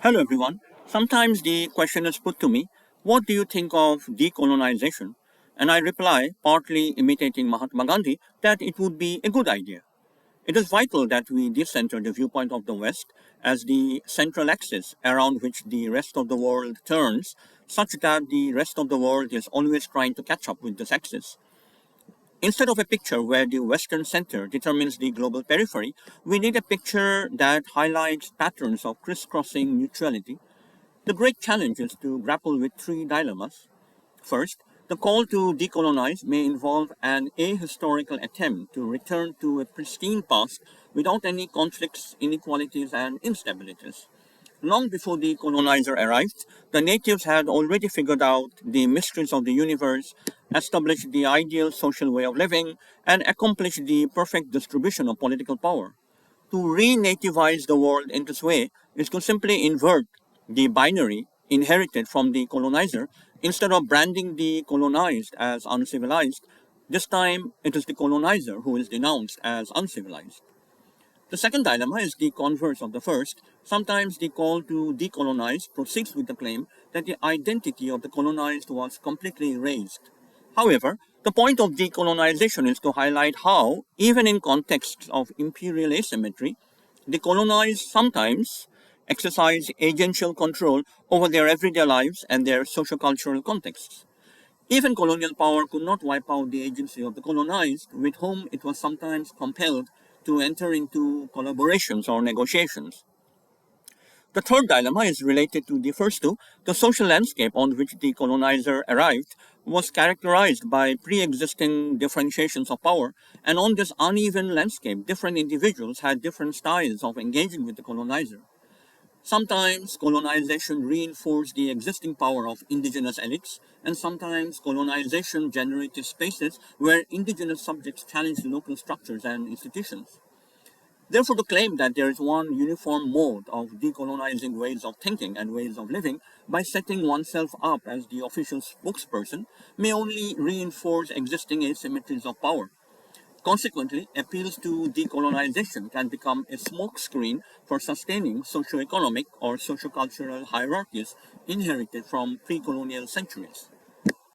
Hello, everyone. Sometimes the question is put to me, what do you think of decolonization? And I reply, partly imitating Mahatma Gandhi, that it would be a good idea. It is vital that we decenter the viewpoint of the West as the central axis around which the rest of the world turns, such that the rest of the world is always trying to catch up with this axis. Instead of a picture where the Western center determines the global periphery, we need a picture that highlights patterns of crisscrossing neutrality. The great challenge is to grapple with three dilemmas. First, the call to decolonize may involve an ahistorical attempt to return to a pristine past without any conflicts, inequalities, and instabilities. Long before the colonizer arrived, the natives had already figured out the mysteries of the universe, established the ideal social way of living, and accomplished the perfect distribution of political power. To re-nativize the world in this way is to simply invert the binary inherited from the colonizer. Instead of branding the colonized as uncivilized, this time it is the colonizer who is denounced as uncivilized. The second dilemma is the converse of the first. Sometimes the call to decolonize proceeds with the claim that the identity of the colonized was completely erased. However, the point of decolonization is to highlight how, even in contexts of imperial asymmetry, the colonized sometimes exercise agential control over their everyday lives and their sociocultural contexts. Even colonial power could not wipe out the agency of the colonized, with whom it was sometimes compelled to enter into collaborations or negotiations. The third dilemma is related to the first two. The social landscape on which the colonizer arrived was characterized by pre existing differentiations of power, and on this uneven landscape, different individuals had different styles of engaging with the colonizer. Sometimes colonization reinforced the existing power of indigenous elites, and sometimes colonization generated spaces where indigenous subjects challenged local structures and institutions. Therefore, to claim that there is one uniform mode of decolonizing ways of thinking and ways of living by setting oneself up as the official spokesperson may only reinforce existing asymmetries of power. Consequently, appeals to decolonization can become a smokescreen for sustaining socio-economic or socio-cultural hierarchies inherited from pre-colonial centuries.